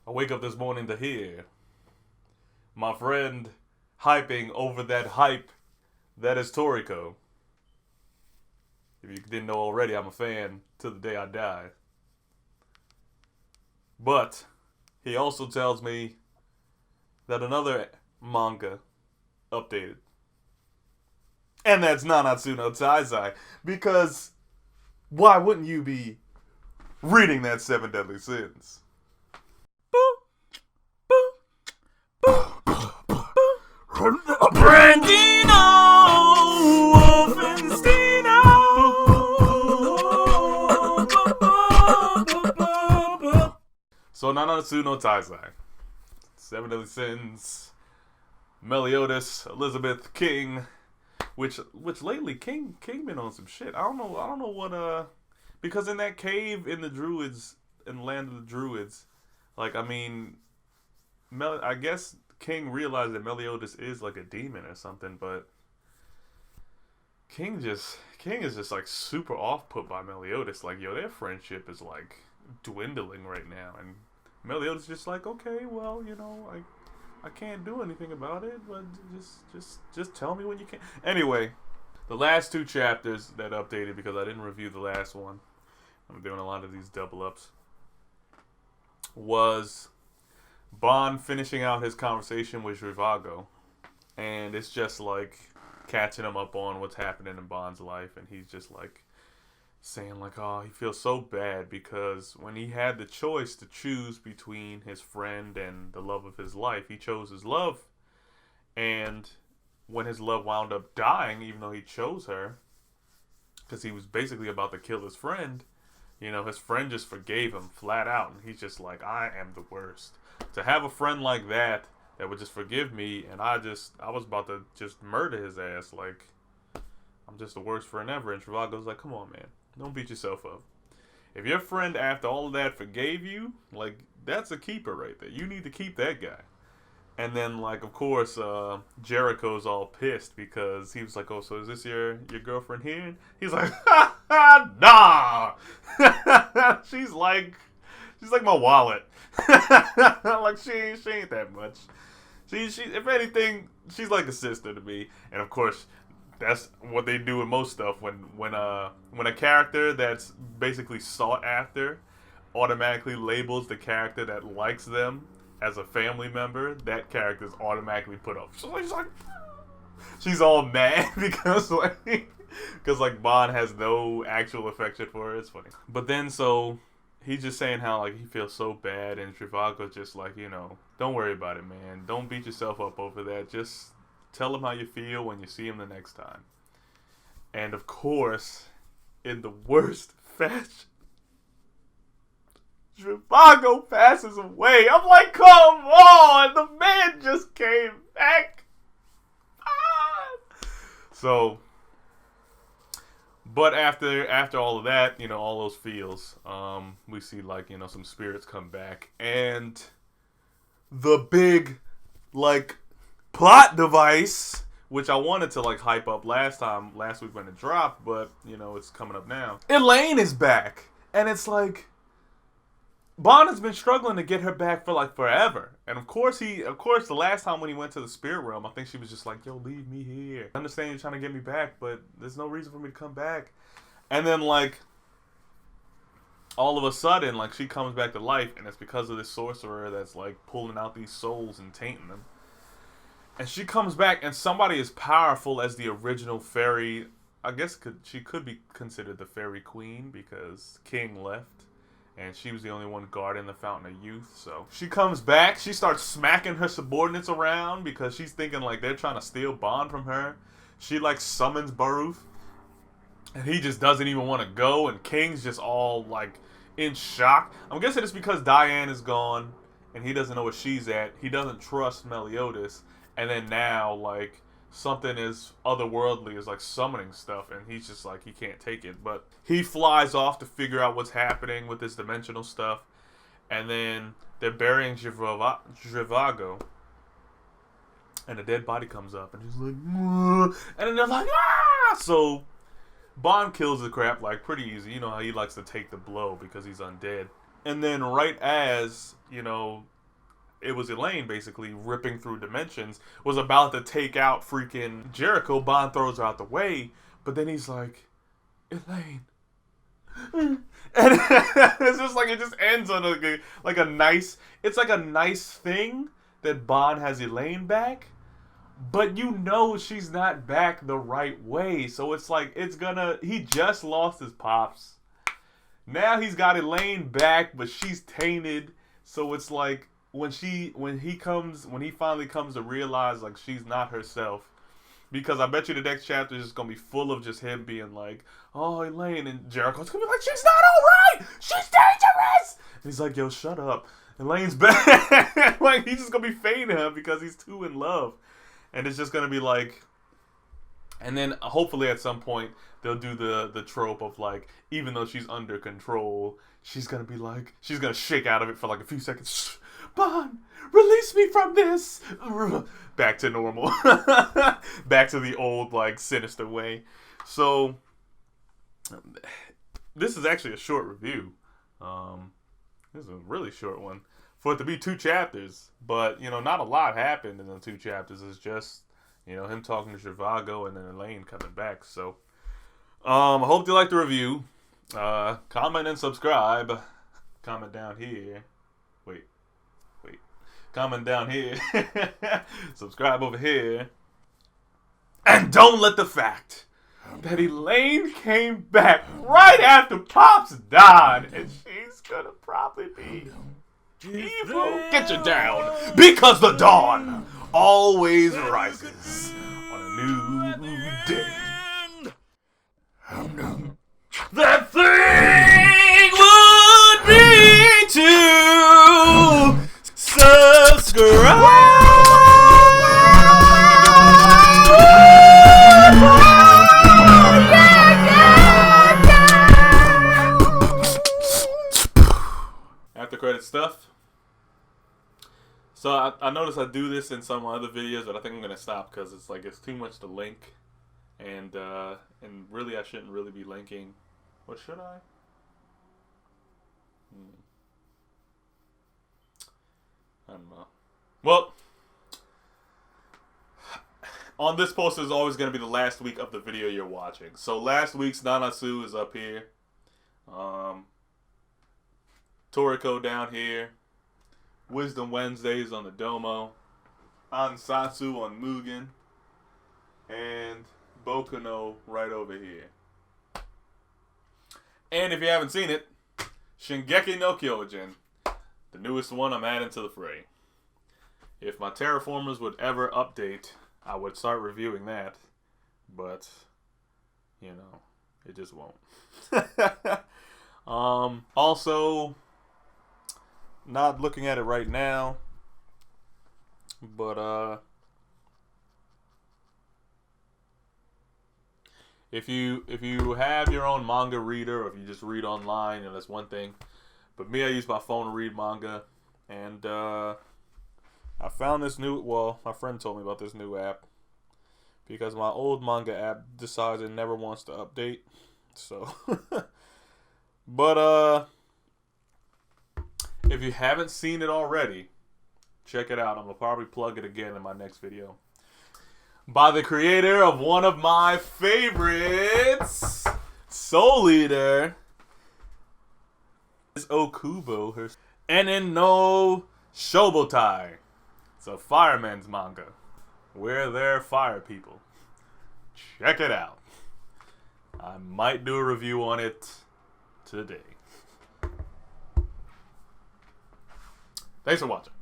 I wake up this morning to hear my friend hyping over that hype that is Toriko. If you didn't know already, I'm a fan till the day I die. But he also tells me that another manga updated. And that's Nanatsu no Taizai. Because why wouldn't you be reading that Seven Deadly Sins? Brandino Wolfensteino. So Nanatsu no Taizai, Seven Deadly Sins, Meliodas, Elizabeth, King, which lately King been on some shit. I don't know what because in that cave in the Druids, in the land of the Druids, like I mean, I guess King realized that Meliodas is like a demon or something, but King is just like super off put by Meliodas. Like, yo, their friendship is like dwindling right now, and Meliodas just like, okay, well, you know, I can't do anything about it, but just tell me when you can. Anyway, the last two chapters that updated, because I didn't review the last one, I'm doing a lot of these double ups, was Bond finishing out his conversation with Zhrivago, and it's just like catching him up on what's happening in Bond's life, and he's just like saying like, oh, he feels so bad because when he had the choice to choose between his friend and the love of his life, he chose his love, and when his love wound up dying, even though he chose her, because he was basically about to kill his friend, you know, his friend just forgave him flat out, and he's just like, I am the worst. To have a friend like that would just forgive me, and I was about to just murder his ass, like, I'm just the worst friend ever. And Zhrivago's like, come on, man, don't beat yourself up. If your friend, after all of that, forgave you, like, that's a keeper right there. You need to keep that guy. And then, like, of course, Jericho's all pissed because he was like, oh, so is this your girlfriend here? He's like, ha ha, nah. She's like my wallet. Like, she ain't that much. She if anything, she's like a sister to me. And of course, that's what they do in most stuff. When a character that's basically sought after automatically labels the character that likes them as a family member, that character is automatically put up. So she's all mad because Bond has no actual affection for her. It's funny. But then so he's just saying how like he feels so bad, and Zhrivago's just like, you know, don't worry about it, man. Don't beat yourself up over that. Just tell him how you feel when you see him the next time. And of course, in the worst fashion, Zhrivago passes away. I'm like, come on, the man just came back. So, but after all of that, you know, all those feels, we see like, you know, some spirits come back, and the big like plot device, which I wanted to like hype up last week when it dropped, but you know, it's coming up now. Elaine is back, and it's like Bond has been struggling to get her back for like forever. And of course the last time when he went to the spirit realm, I think she was just like, yo, leave me here. I understand you're trying to get me back, but there's no reason for me to come back. And then like all of a sudden, like she comes back to life, and it's because of this sorcerer that's like pulling out these souls and tainting them. And she comes back, and somebody as powerful as the original fairy, I guess she could be considered the fairy queen because King left. And she was the only one guarding the Fountain of Youth. So she comes back. She starts smacking her subordinates around because she's thinking like they're trying to steal Bond from her. She like summons Baruth, and he just doesn't even want to go. And King's just all like in shock. I'm guessing it's because Diane is gone and he doesn't know where she's at. He doesn't trust Meliodas. And then now like something is otherworldly is like summoning stuff, and he's just like, he can't take it. But he flies off to figure out what's happening with this dimensional stuff, and then they're burying Zhrivago, and a dead body comes up, and he's like, and then they're like, ah! So Bond kills the crap like pretty easy. You know how he likes to take the blow because he's undead. And then right as, you know, it was Elaine basically ripping through dimensions, was about to take out freaking Jericho. Bond throws her out the way, but then he's like, Elaine. And it's just like, it just ends on a nice, it's like a nice thing that Bond has Elaine back, but you know she's not back the right way. So it's like, he just lost his pops. Now he's got Elaine back, but she's tainted. So it's like, when he finally comes to realize like she's not herself, because I bet you the next chapter is just gonna be full of just him being like, oh, Elaine, and Jericho's gonna be like, she's not alright, she's dangerous. And he's like, yo, shut up, Elaine's bad. Like, he's just gonna be fading her because he's too in love, and it's just gonna be like, and then hopefully at some point they'll do the trope of like, even though she's under control, she's gonna be like, she's gonna shake out of it for like a few seconds. Bond, release me from this. Back to normal. Back to the old, like, sinister way. So, this is actually a short review. This is a really short one. For it to be 2 chapters. But, you know, not a lot happened in the 2 chapters. It's just, you know, him talking to Zhrivago and then Elaine coming back. So, I hope you liked the review. Comment and subscribe. Comment down here. Wait. Comment down here. Subscribe over here. And don't let the fact that Elaine came back right after Pops died, and she's gonna probably be evil. Get you down, because the dawn always rises on a new day. That thing would be to subscribe. After credit stuff. So I noticed I do this in some other videos, but I think I'm gonna stop because it's like it's too much to link, and really I shouldn't really be linking. What should I? I don't know. Well, on this post is always going to be the last week of the video you're watching. So last week's Nanatsu is up here. Toriko down here. Wisdom Wednesdays on the Domo. Ansatsu on Mugen. And Bokuno right over here. And if you haven't seen it, Shingeki no Kyojin. The newest one I'm adding to the fray. If my terraformers would ever update, I would start reviewing that. But, you know, it just won't. Also, not looking at it right now. But, if you have your own manga reader, or if you just read online, you know, that's one thing. But me, I use my phone to read manga, and I found this new, well, my friend told me about this new app, because my old manga app decides it never wants to update, so, but, if you haven't seen it already, check it out. I'm going to probably plug it again in my next video. By the creator of one of my favorites, Soul Eater, is Okubo, Enin no Shobotai. It's a fireman's manga. Where they're fire people. Check it out. I might do a review on it today. Thanks for watching.